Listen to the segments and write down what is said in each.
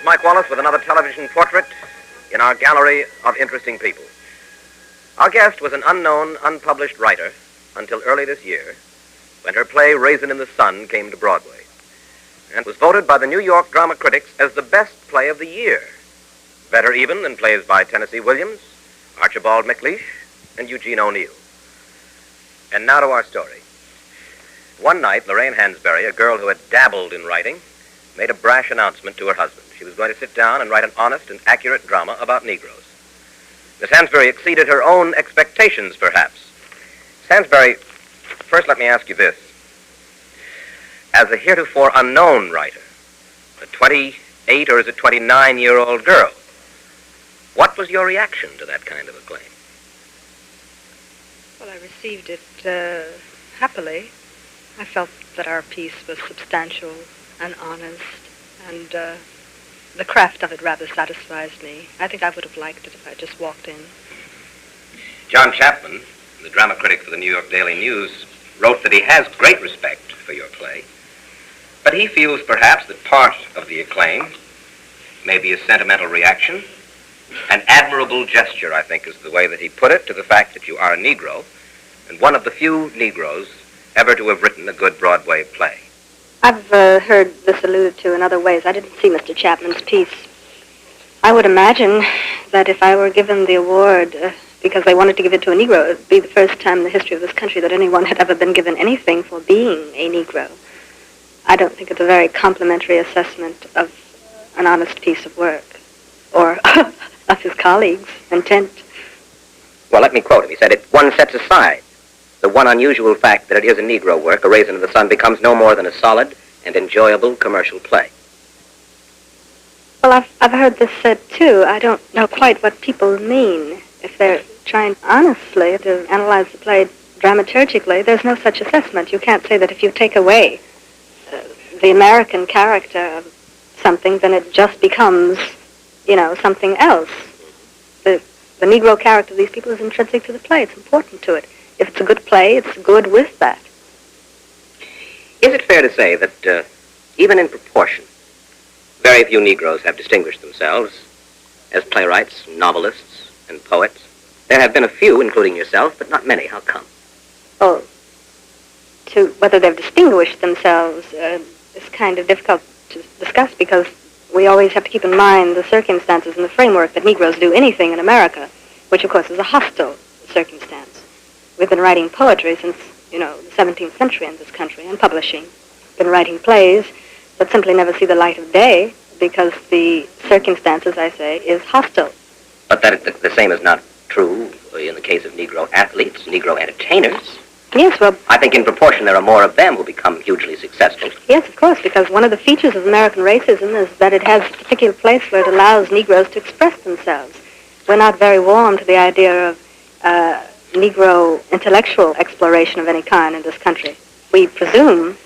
Mike Wallace with another television portrait in our gallery of interesting people. Our guest was an unknown, unpublished writer until early this year, when her play Raisin in the Sun came to Broadway, and was voted by the New York drama critics as the best play of the year, better even than plays by Tennessee Williams, Archibald MacLeish, and Eugene O'Neill. And now to our story. One night, Lorraine Hansberry, a girl who had dabbled in writing, made a brash announcement to her husband. She was going to sit down and write an honest and accurate drama about Negroes. Miss Hansberry exceeded her own expectations, perhaps. Miss Hansberry, first let me ask you this. As a heretofore unknown writer, a 28 or is it 29-year-old girl, what was your reaction to that kind of acclaim? Well, I received it happily. I felt that our piece was substantial and honest, and the craft of it rather satisfies me. I think I would have liked it if I just walked in. John Chapman, the drama critic for the New York Daily News, wrote that he has great respect for your play, but he feels perhaps that part of the acclaim may be a sentimental reaction, an admirable gesture, I think is the way that he put it, to the fact that you are a Negro, and one of the few Negroes ever to have written a good Broadway play. I've heard this alluded to in other ways. I didn't see Mr. Chapman's piece. I would imagine that if I were given the award because they wanted to give it to a Negro, it would be the first time in the history of this country that anyone had ever been given anything for being a Negro. I don't think it's a very complimentary assessment of an honest piece of work, or of his colleagues' intent. Well, let me quote him. He said, one sets aside the one unusual fact that it is a Negro work, A Raisin in the Sun becomes no more than a solid and enjoyable commercial play. Well, I've heard this said, too. I don't know quite what people mean. If they're trying honestly to analyze the play dramaturgically, there's no such assessment. You can't say that if you take away the American character of something, then it just becomes, something else. The Negro character of these people is intrinsic to the play. It's important to it. If it's a good play, it's good with that. Is it fair to say that even in proportion, very few Negroes have distinguished themselves as playwrights, novelists, and poets? There have been a few, including yourself, but not many. How come? Oh, to whether they've distinguished themselves is kind of difficult to discuss, because we always have to keep in mind the circumstances and the framework that Negroes do anything in America, which, of course, is a hostile circumstance. We've been writing poetry since, the 17th century in this country, and publishing. Been writing plays that simply never see the light of day because the circumstances, I say, is hostile. But that the same is not true in the case of Negro athletes, Negro entertainers. Yes, well, I think in proportion there are more of them who become hugely successful. Yes, of course, because one of the features of American racism is that it has a particular place where it allows Negroes to express themselves. We're not very warm to the idea of Negro intellectual exploration of any kind in this country. We presume,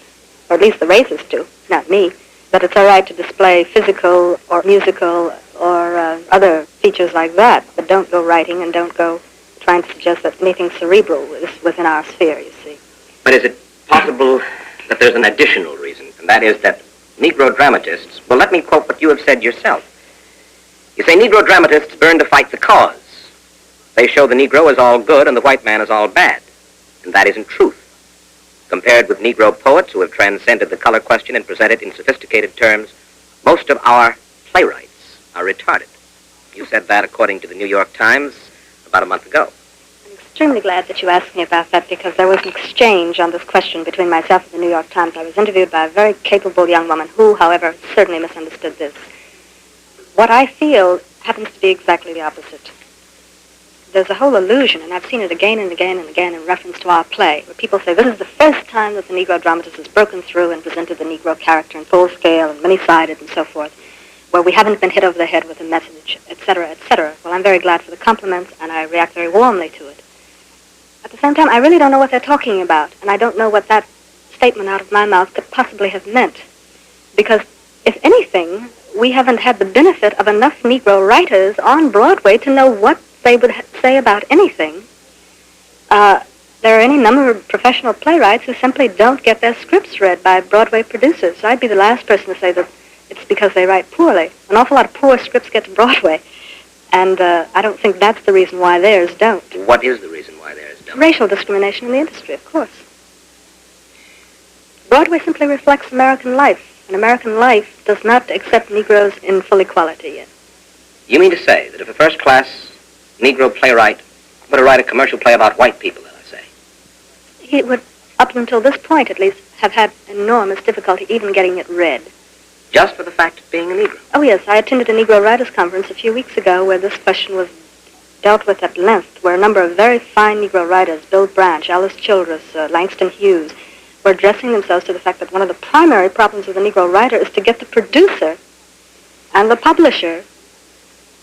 or at least the racists do, not me, that it's all right to display physical or musical or other features like that, but don't go writing and don't go trying to suggest that anything cerebral is within our sphere, you see. But is it possible that there's an additional reason, and that is that Negro dramatists, well, let me quote what you have said yourself. You say Negro dramatists burn to fight the cause. They show the Negro is all good and the white man is all bad. And that isn't truth. Compared with Negro poets who have transcended the color question and present it in sophisticated terms, most of our playwrights are retarded. You said that according to the New York Times about a month ago. I'm extremely glad that you asked me about that, because there was an exchange on this question between myself and the New York Times. I was interviewed by a very capable young woman who, however, certainly misunderstood this. What I feel happens to be exactly the opposite. There's a whole illusion, and I've seen it again and again and again in reference to our play, where people say this is the first time that the Negro dramatist has broken through and presented the Negro character in full scale and many-sided and so forth, where we haven't been hit over the head with a message, etc., etc. Well, I'm very glad for the compliments, and I react very warmly to it. At the same time, I really don't know what they're talking about, and I don't know what that statement out of my mouth could possibly have meant, because, if anything, we haven't had the benefit of enough Negro writers on Broadway to know what they would say about anything. There are any number of professional playwrights who simply don't get their scripts read by Broadway producers. So I'd be the last person to say that it's because they write poorly. An awful lot of poor scripts get to Broadway, and I don't think that's the reason why theirs don't. What is the reason why theirs don't? Racial discrimination in the industry, of course. Broadway simply reflects American life, and American life does not accept Negroes in full equality yet. You mean to say that if a first-class Negro playwright were to write a commercial play about white people, let us say, he would, up until this point at least, have had enormous difficulty even getting it read. just for the fact of being a Negro? Oh, yes. I attended a Negro Writers' Conference a few weeks ago where this question was dealt with at length, where a number of very fine Negro writers, Bill Branch, Alice Childress, Langston Hughes, were addressing themselves to the fact that one of the primary problems of the Negro writer is to get the producer and the publisher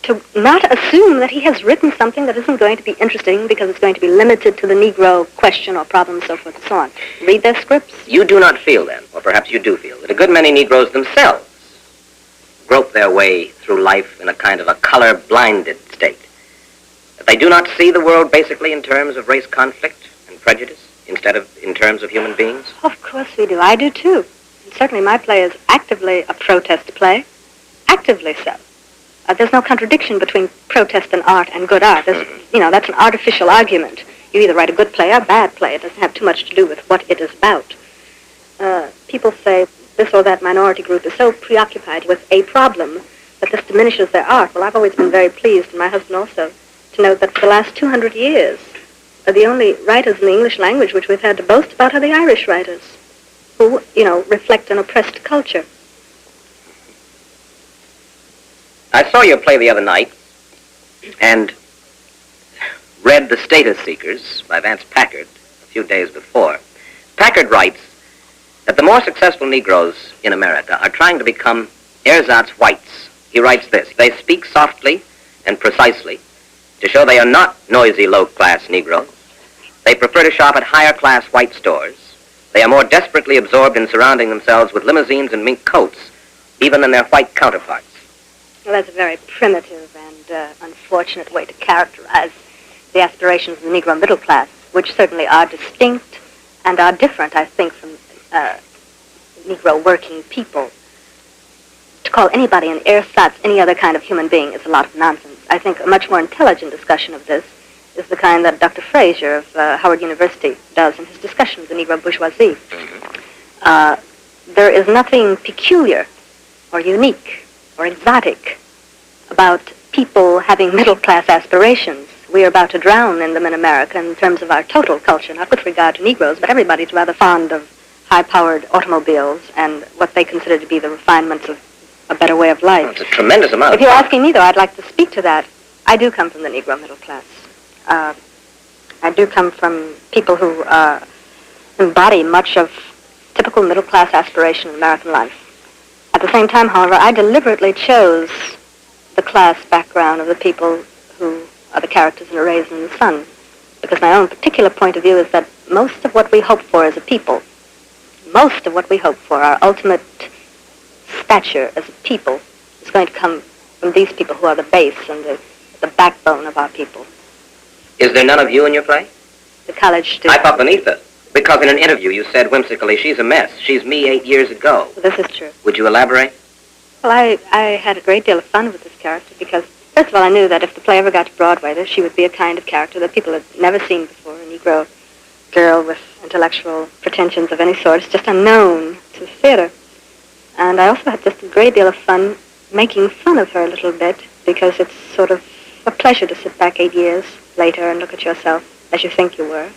to not assume that he has written something that isn't going to be interesting because it's going to be limited to the Negro question or problem, so forth and so on. Read their scripts. You do not feel then, or perhaps you do feel, that a good many Negroes themselves grope their way through life in a kind of a color-blinded state. That they do not see the world basically in terms of race conflict and prejudice instead of in terms of human beings? Of course we do. I do too. And certainly my play is actively a protest play. Actively so. There's no contradiction between protest and art and good art. That's an artificial argument. You either write a good play or a bad play. It doesn't have too much to do with what it is about. People say this or that minority group is so preoccupied with a problem that this diminishes their art. Well, I've always been very pleased, and my husband also, to note that for the last 200 years, the only writers in the English language which we've had to boast about are the Irish writers, who, reflect an oppressed culture. I saw your play the other night and read The Status Seekers by Vance Packard a few days before. Packard writes that the more successful Negroes in America are trying to become ersatz whites. He writes this: they speak softly and precisely to show they are not noisy low-class Negroes. They prefer to shop at higher-class white stores. They are more desperately absorbed in surrounding themselves with limousines and mink coats, even than their white counterparts. Well, that's a very primitive and unfortunate way to characterize the aspirations of the Negro middle class, which certainly are distinct and are different, I think, from Negro working people. To call anybody an ersatz, any other kind of human being, is a lot of nonsense. I think a much more intelligent discussion of this is the kind that Dr. Fraser of Howard University does in his discussion of the Negro bourgeoisie. There is nothing peculiar or unique or exotic about people having middle-class aspirations. We are about to drown in them in America in terms of our total culture, not with regard to Negroes, but everybody's rather fond of high-powered automobiles and what they consider to be the refinements of a better way of life. Oh, it's a tremendous amount. If you're asking me, though, I'd like to speak to that. I do come from the Negro middle class. I do come from people who embody much of typical middle-class aspiration in American life. At the same time, however, I deliberately chose the class background of the people who are the characters in A Raisin in the Sun, because my own particular point of view is that most of what we hope for as a people, most of what we hope for, our ultimate stature as a people, is going to come from these people who are the base and the backbone of our people. Is there none of you in your play? The college student. I thought Beneatha, because in an interview you said whimsically, she's a mess. She's me 8 years ago. Well, this is true. Would you elaborate? Well, I had a great deal of fun with this character because, first of all, I knew that if the play ever got to Broadway, that she would be a kind of character that people had never seen before, a Negro girl with intellectual pretensions of any sort. It's just unknown to the theater. And I also had just a great deal of fun making fun of her a little bit because it's sort of a pleasure to sit back 8 years later and look at yourself as you think you were.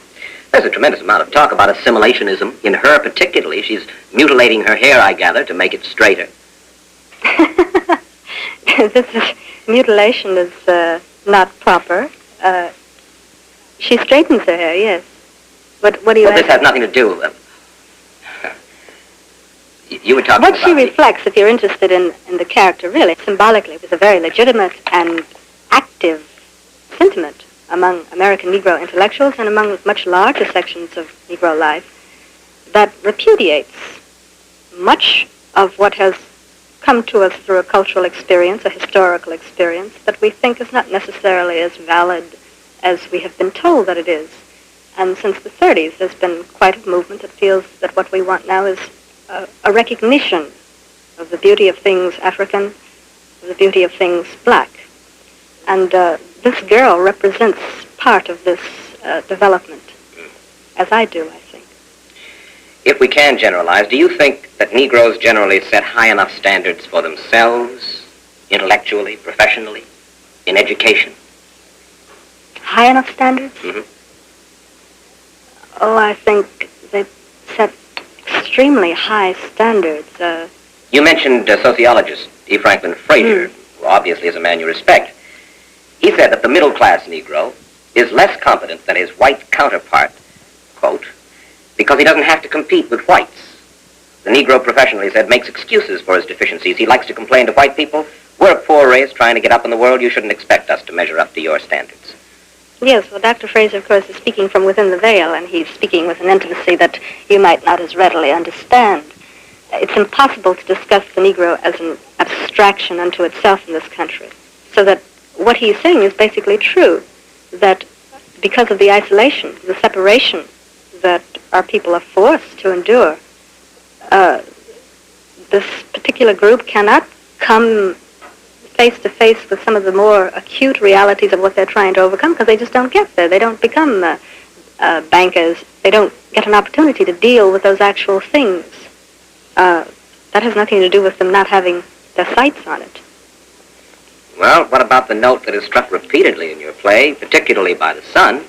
There's a tremendous amount of talk about assimilationism. In her particularly, she's mutilating her hair, I gather, to make it straighter. Mutilation is not proper. She straightens her hair, yes. But what do you Well, this has nothing to do with... You were talking what about... she reflects, if you're interested in the character, really, symbolically, is a very legitimate and active sentiment among American Negro intellectuals and among much larger sections of Negro life that repudiates much of what has come to us through a cultural experience, a historical experience, that we think is not necessarily as valid as we have been told that it is. And since the 30s, there's been quite a movement that feels that what we want now is a recognition of the beauty of things African, of the beauty of things black. And this girl represents part of this development, as I do, I think. If we can generalize, do you think that Negroes generally set high enough standards for themselves, intellectually, professionally, in education? High enough standards? Mm-hmm. Oh, I think they set extremely high standards. You mentioned sociologist E. Franklin Frazier, who obviously is a man you respect. He said that the middle-class Negro is less competent than his white counterpart, quote, because he doesn't have to compete with whites. The Negro professionally, he said, makes excuses for his deficiencies. He likes to complain to white people, we're a poor race trying to get up in the world. You shouldn't expect us to measure up to your standards. Yes, well, Dr. Fraser, of course, is speaking from within the veil, and he's speaking with an intimacy that you might not as readily understand. It's impossible to discuss the Negro as an abstraction unto itself in this country. So that what he's saying is basically true, that because of the isolation, the separation that our people are forced to endure, this particular group cannot come face to face with some of the more acute realities of what they're trying to overcome because they just don't get there. They don't become bankers. They don't get an opportunity to deal with those actual things. That has nothing to do with them not having their sights on it. Well, what about the note that is struck repeatedly in your play, particularly by the son?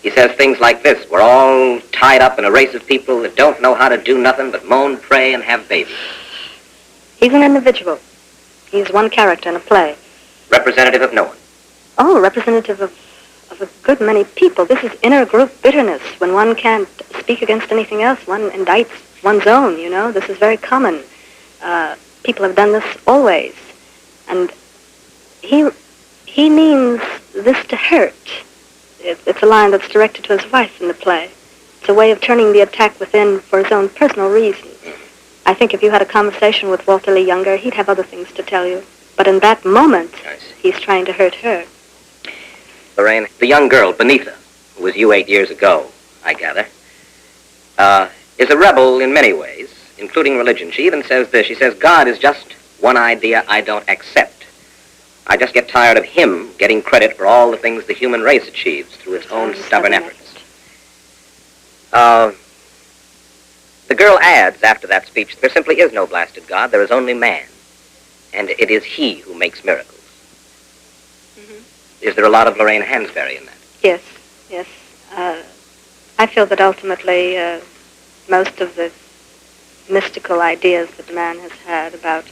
He says things like this: we're all tied up in a race of people that don't know how to do nothing but moan, pray, and have babies. He's an individual. He's one character in a play. Representative of no one. Oh, representative of a good many people. This is inner group bitterness. When one can't speak against anything else, one indicts one's own, you know. This is very common. People have done this always. And he means this to hurt. It's a line that's directed to his wife in the play. It's a way of turning the attack within for his own personal reasons. I think if you had a conversation with Walter Lee Younger, he'd have other things to tell you. But in that moment, he's trying to hurt her. Lorraine, the young girl, Benita, who was you 8 years ago, I gather, is a rebel in many ways, including religion. She even says this. She says, God is just one idea I don't accept. I just get tired of him getting credit for all the things the human race achieves through its own stubborn efforts. The girl adds, after that speech, there simply is no blasted God, there is only man. And it is he who makes miracles. Mm-hmm. Is there a lot of Lorraine Hansberry in that? Yes, yes. I feel that ultimately most of the mystical ideas that man has had about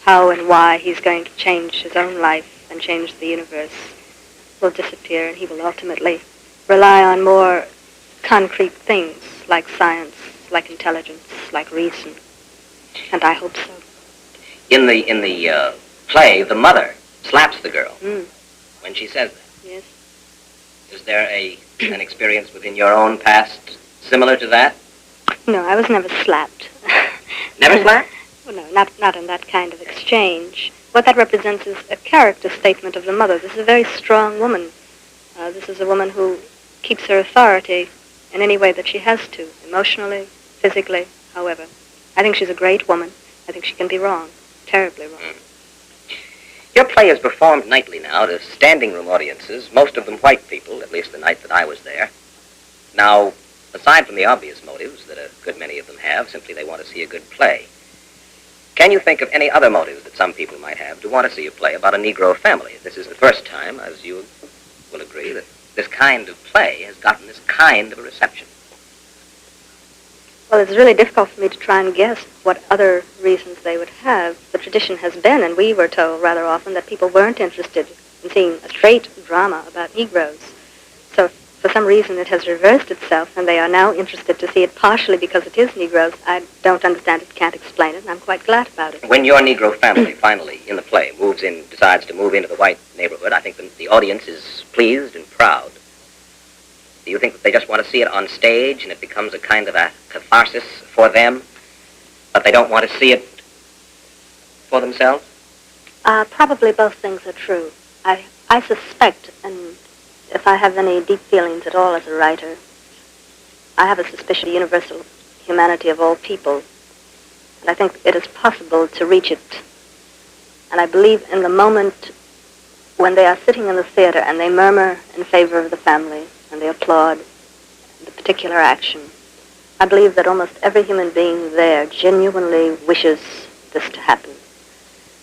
how and why he's going to change his own life and change the universe will disappear, and he will ultimately rely on more concrete things like science, like intelligence, like reason. And I hope so. In the play, the mother slaps the girl when she says that. Yes. Is there an experience within your own past similar to that? No, I was never slapped. Never slapped? Well, no, not in that kind of exchange. What that represents is a character statement of the mother. This is a very strong woman. This is a woman who keeps her authority in any way that she has to, emotionally, physically, however. I think she's a great woman. I think she can be wrong, terribly wrong. Your play is performed nightly now to standing room audiences, most of them white people, at least the night that I was there. Now, aside from the obvious motives that a good many of them have, simply they want to see a good play, can you think of any other motives that some people might have to want to see a play about a Negro family? This is the first time, as you will agree, that this kind of play has gotten this kind of a reception. Well, it's really difficult for me to try and guess what other reasons they would have. The tradition has been, and we were told rather often, that people weren't interested in seeing a straight drama about Negroes. So for some reason it has reversed itself, and they are now interested to see it partially because it is Negroes. I don't understand it, can't explain it, and I'm quite glad about it. When your Negro family finally, in the play, decides to move into the white neighborhood, I think the audience is pleased and proud. Do you think that they just want to see it on stage and it becomes a kind of a catharsis for them, but they don't want to see it for themselves? Probably both things are true. I suspect, and if I have any deep feelings at all as a writer, I have a suspicion of the universal humanity of all people. And I think it is possible to reach it. And I believe in the moment when they are sitting in the theater and they murmur in favor of the family and they applaud the particular action, I believe that almost every human being there genuinely wishes this to happen.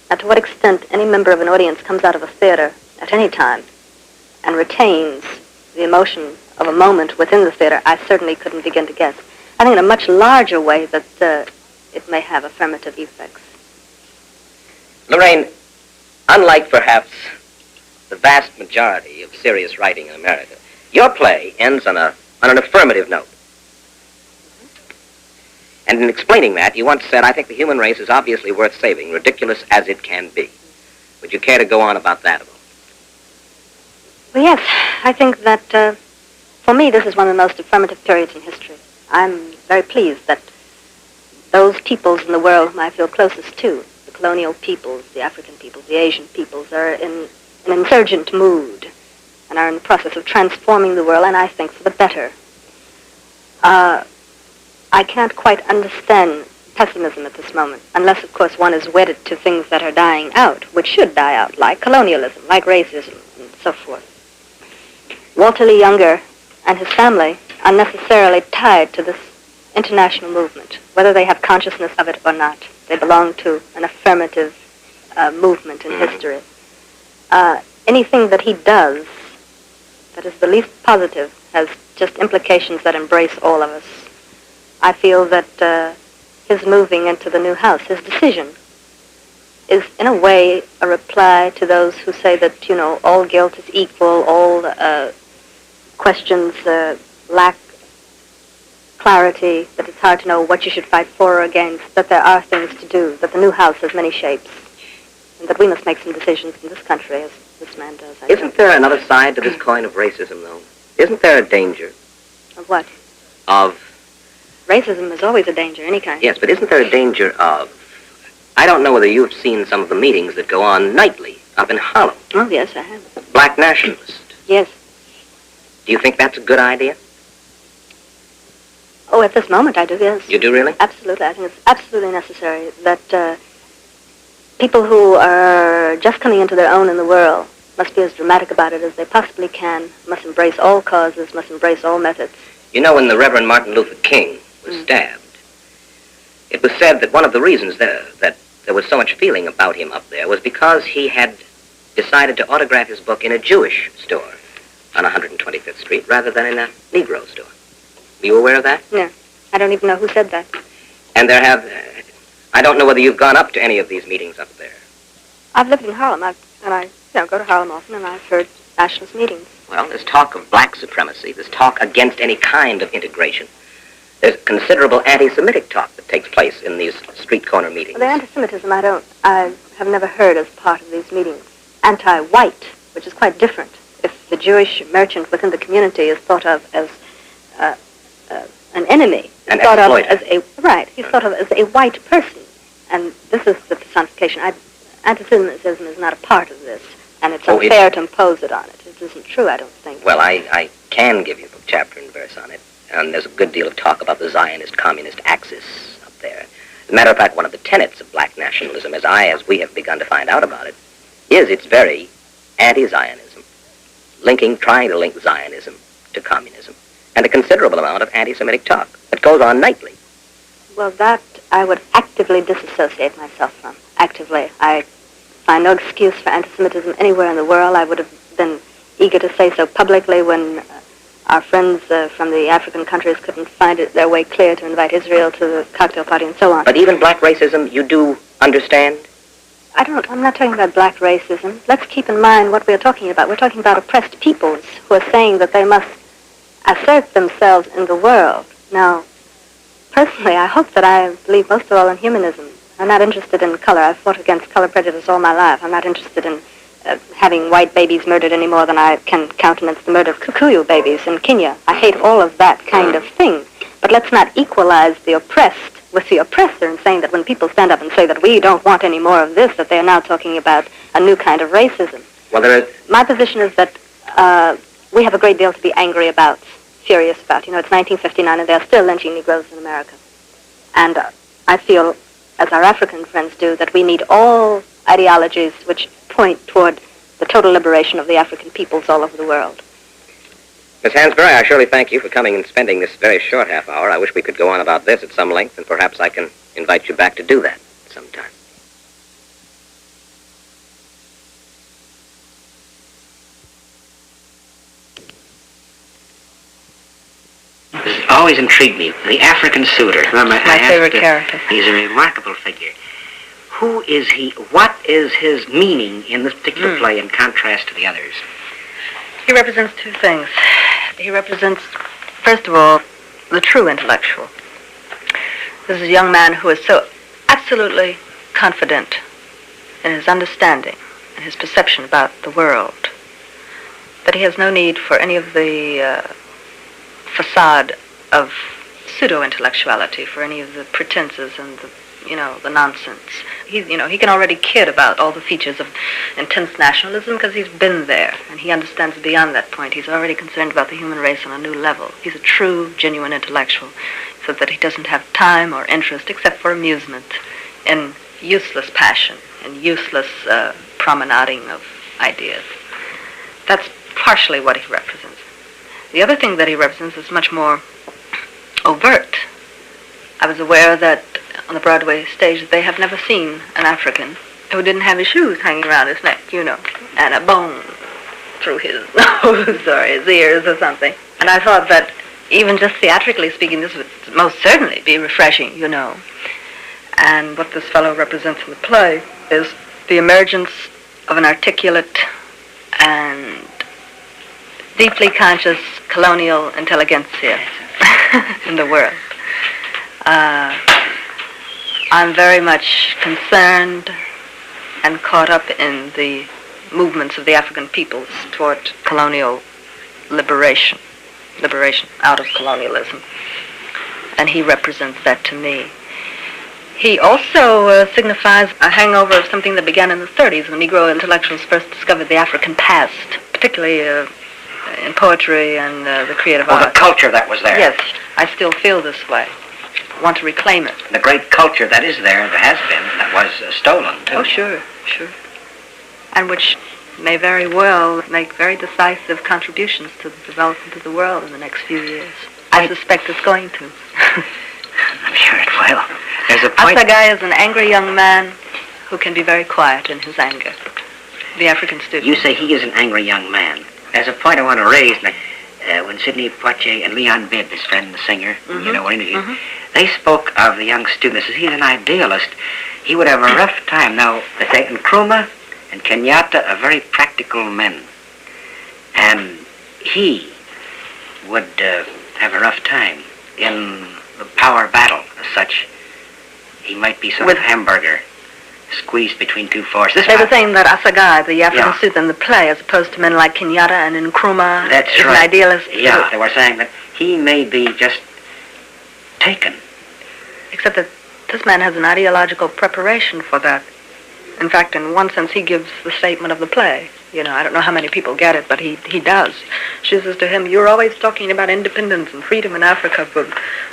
Now, to what extent any member of an audience comes out of a theater at any time and retains the emotion of a moment within the theater, I certainly couldn't begin to guess. I think in a much larger way that it may have affirmative effects. Lorraine, unlike perhaps the vast majority of serious writing in America, your play ends on an affirmative note. And in explaining that, you once said, I think the human race is obviously worth saving, ridiculous as it can be. Would you care to go on about that a moment? Well, yes. I think that, for me, this is one of the most affirmative periods in history. I'm very pleased that those peoples in the world whom I feel closest to, the colonial peoples, the African peoples, the Asian peoples, are in an insurgent mood and are in the process of transforming the world, and I think for the better. I can't quite understand pessimism at this moment, unless, of course, one is wedded to things that are dying out, which should die out, like colonialism, like racism, and so forth. Walter Lee Younger and his family are necessarily tied to this international movement, whether they have consciousness of it or not. They belong to an affirmative movement in history. Anything that he does that is the least positive has just implications that embrace all of us. I feel that his moving into the new house, his decision, is in a way a reply to those who say that, you know, all guilt is equal, all questions lack clarity, that it's hard to know what you should fight for or against, that there are things to do, that the new house has many shapes, and that we must make some decisions in this country, as this man does. Isn't there another side to this coin of racism, though? Isn't there a danger? Of what? Of... Racism is always a danger, any kind. Yes, but isn't there a danger of... I don't know whether you've seen some of the meetings that go on nightly up in Harlem. Oh, yes, I have. Black nationalist. Yes. Do you think that's a good idea? Oh, at this moment I do, yes. You do, really? Absolutely. I think it's absolutely necessary that people who are just coming into their own in the world must be as dramatic about it as they possibly can, must embrace all causes, must embrace all methods. You know, when the Reverend Martin Luther King was stabbed, it was said that one of the reasons that there was so much feeling about him up there was because he had decided to autograph his book in a Jewish store on 125th Street rather than in a Negro store. Were you aware of that? No. I don't even know who said that. And there have... I don't know whether you've gone up to any of these meetings up there. I've lived in Harlem, and I go to Harlem often, and I've heard nationalist meetings. Well, there's talk of black supremacy. There's talk against any kind of integration. There's considerable anti-Semitic talk that takes place in these street corner meetings. Well, the anti-Semitism I have never heard as part of these meetings. Anti-white, which is quite different. If the Jewish merchant within the community is thought of as an enemy, An thought of exploiter. as he's thought of as a white person, and this is the personification. Anti-Semitism is not a part of this, and it's unfair to impose it on it. It isn't true, I don't think. Well, I can give you a chapter and verse on it, and there's a good deal of talk about the Zionist-communist axis up there. As a matter of fact, one of the tenets of black nationalism, as we have begun to find out about it, is its very anti-Zionism, trying to link Zionism to communism, and a considerable amount of anti-Semitic talk that goes on nightly. Well, that I would actively disassociate myself from. Actively. I find no excuse for anti-Semitism anywhere in the world. I would have been eager to say so publicly when our friends from the African countries couldn't find their way clear to invite Israel to the cocktail party and so on. But even black racism, you do understand? I'm not talking about black racism. Let's keep in mind what we're talking about. We're talking about oppressed peoples who are saying that they must assert themselves in the world. Now, personally, I hope that I believe most of all in humanism. I'm not interested in color. I've fought against color prejudice all my life. I'm not interested in having white babies murdered any more than I can countenance the murder of Kikuyu babies in Kenya. I hate all of that kind of thing. But let's not equalize the oppressed with the oppressor in saying that when people stand up and say that we don't want any more of this, that they are now talking about a new kind of racism. Well, My position is that we have a great deal to be angry about, furious about. You know, it's 1959 and they're still lynching Negroes in America. And I feel as our African friends do, that we need all ideologies which point toward the total liberation of the African peoples all over the world. Miss Hansberry, I surely thank you for coming and spending this very short half hour. I wish we could go on about this at some length, and perhaps I can invite you back to do that sometime. This has always intrigued me. The African suitor. My favorite character. He's a remarkable figure. Who is he? What is his meaning in this particular play in contrast to the others? He represents two things. He represents, first of all, the true intellectual. This is a young man who is so absolutely confident in his understanding and his perception about the world that he has no need for any of the facade of pseudo-intellectuality, for any of the pretenses and the nonsense. He can already kid about all the features of intense nationalism because he's been there, and he understands beyond that point. He's already concerned about the human race on a new level. He's a true, genuine intellectual, so that he doesn't have time or interest except for amusement in useless passion and useless promenading of ideas. That's partially what he represents. The other thing that he represents is much more overt. I was aware that on the Broadway stage they have never seen an African who didn't have his shoes hanging around his neck, and a bone through his nose or his ears or something. And I thought that even just theatrically speaking, this would most certainly be refreshing, And what this fellow represents in the play is the emergence of an articulate and deeply conscious colonial intelligentsia in the world. I'm very much concerned and caught up in the movements of the African peoples toward colonial liberation out of colonialism. And he represents that to me. He also signifies a hangover of something that began in the 30s when Negro intellectuals first discovered the African past, particularly in poetry and the creative arts. The culture that was there. Yes, I still feel this way. I want to reclaim it. The great culture that is there, that has been, that was stolen, too. Oh, sure. And which may very well make very decisive contributions to the development of the world in the next few years. I suspect it's going to. I'm sure it will. There's a point... Assagai is an angry young man who can be very quiet in his anger. The African student. You say he is an angry young man. There's a point I want to raise. When Sidney Poitier and Leon Bibb, his friend, the singer, were interviewed, they spoke of the young student. They said he's an idealist. He would have a rough time. Now, they say Nkrumah and Kenyatta are very practical men. And he would have a rough time in the power battle as such. He might be sort of hamburger squeezed between two forces. They were saying that Assagai, the African student in the play, as opposed to men like Kenyatta and Nkrumah, is an idealist. Yeah, they were saying that he may be just taken. Except that this man has an ideological preparation for that. In fact, in one sense, he gives the statement of the play. I don't know how many people get it, but he does. She says to him, you're always talking about independence and freedom in Africa, but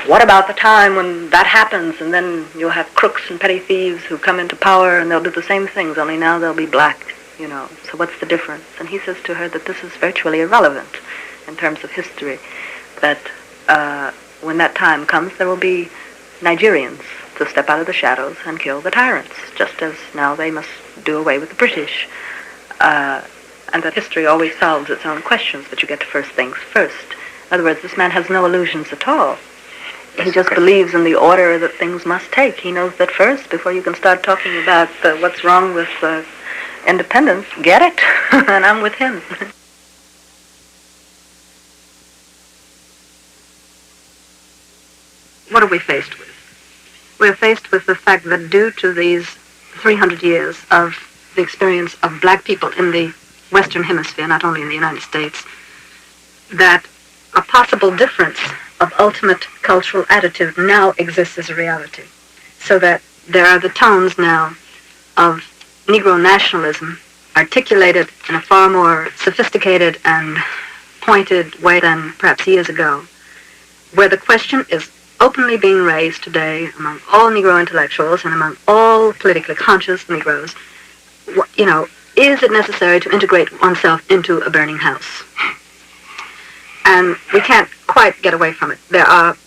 what about the time when that happens, and then you'll have crooks and petty thieves who come into power, and they'll do the same things, only now they'll be black, so what's the difference? And he says to her that this is virtually irrelevant in terms of history, that when that time comes, there will be Nigerians to step out of the shadows and kill the tyrants, just as now they must do away with the British. And that history always solves its own questions, but you get to first things first. In other words, this man has no illusions at all. He just believes in the order that things must take. He knows that first, before you can start talking about what's wrong with independence, get it, and I'm with him. What are we faced with? We're faced with the fact that due to these 300 years of the experience of black people in the Western Hemisphere, not only in the United States, that a possible difference of ultimate cultural attitude now exists as a reality. So that there are the tones now of Negro nationalism articulated in a far more sophisticated and pointed way than perhaps years ago, where the question is openly being raised today among all Negro intellectuals and among all politically conscious Negroes, is it necessary to integrate oneself into a burning house? And we can't quite get away from it. There are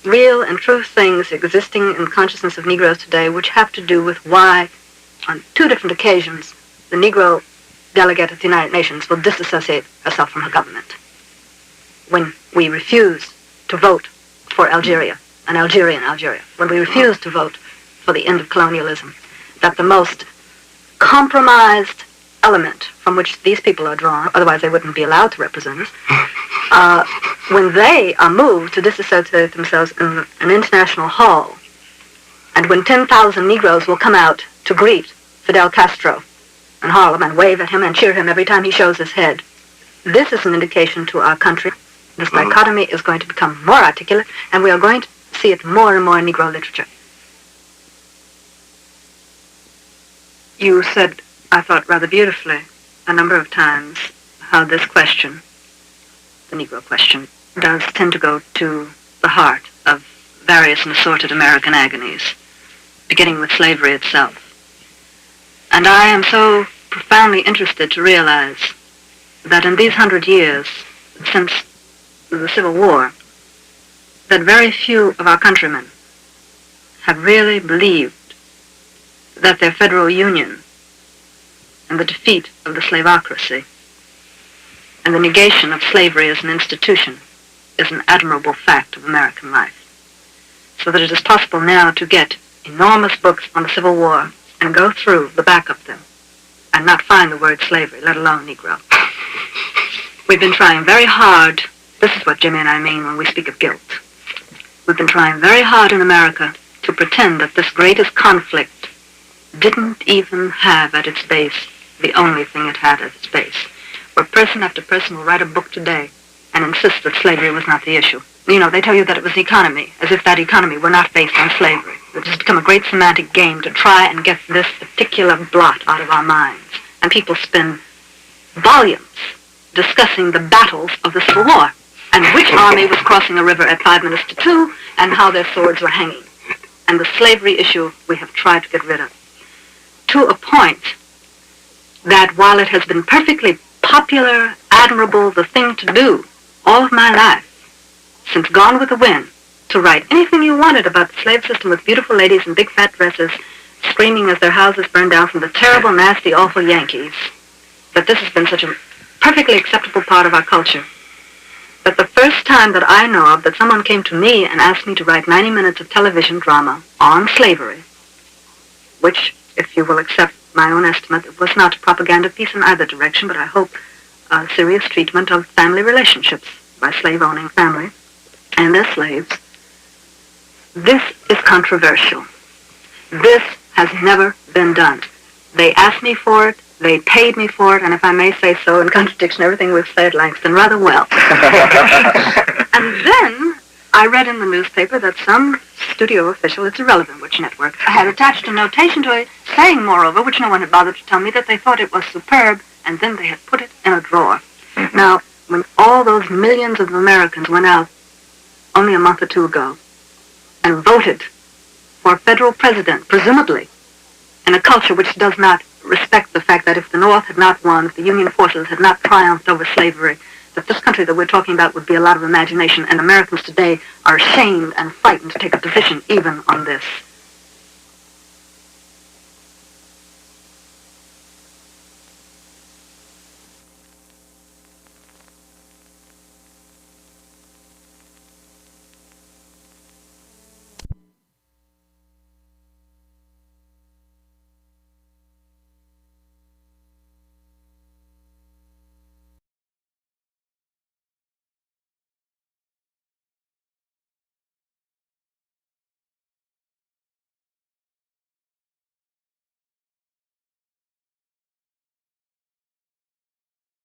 real and true things existing in the consciousness of Negroes today which have to do with why, on 2 different occasions, the Negro delegate at the United Nations will disassociate herself from her government. When we refuse to vote for Algeria, an Algerian Algeria, when we refuse to vote for the end of colonialism, that the most compromised element from which these people are drawn, otherwise they wouldn't be allowed to represent us, when they are moved to disassociate themselves in an international hall, and when 10,000 Negroes will come out to greet Fidel Castro in Harlem and wave at him and cheer him every time he shows his head, this is an indication to our country. This dichotomy is going to become more articulate, and we are going to see it more and more in Negro literature. You said, I thought rather beautifully, a number of times, how this question, the Negro question, does tend to go to the heart of various and assorted American agonies, beginning with slavery itself. And I am so profoundly interested to realize that in these 100 years since the Civil War, that very few of our countrymen have really believed that their federal union and the defeat of the slavocracy and the negation of slavery as an institution is an admirable fact of American life. So that it is possible now to get enormous books on the Civil War and go through the back of them and not find the word slavery, let alone Negro. We've been trying very hard. This is what Jimmy and I mean when we speak of guilt. We've been trying very hard in America to pretend that this greatest conflict didn't even have at its base the only thing it had at its base, where person after person will write a book today and insist that slavery was not the issue. They tell you that it was the economy, as if that economy were not based on slavery. It has become a great semantic game to try and get this particular blot out of our minds. And people spend volumes discussing the battles of the Civil War, and which army was crossing a river at 5 minutes to 2, and how their swords were hanging. And the slavery issue we have tried to get rid of, to a point that while it has been perfectly popular, admirable, the thing to do all of my life, since Gone with the Wind, to write anything you wanted about the slave system with beautiful ladies in big fat dresses screaming as their houses burned down from the terrible, nasty, awful Yankees, that this has been such a perfectly acceptable part of our culture, that the first time that I know of that someone came to me and asked me to write 90 minutes of television drama on slavery, which, if you will accept my own estimate, it was not a propaganda piece in either direction, but I hope a serious treatment of family relationships by slave-owning family and their slaves. This is controversial. This has never been done. They asked me for it, they paid me for it, and if I may say so, in contradiction to everything we've said, Langston, rather well. And then I read in the newspaper that some studio official, it's irrelevant which network, had attached a notation to it saying, moreover, which no one had bothered to tell me, that they thought it was superb, and then they had put it in a drawer. Now, when all those millions of Americans went out only a month or two ago and voted for a federal president, presumably, in a culture which does not respect the fact that if the North had not won, if the Union forces had not triumphed over slavery, that this country that we're talking about would be a lot of imagination, and Americans today are ashamed and frightened to take a position even on this.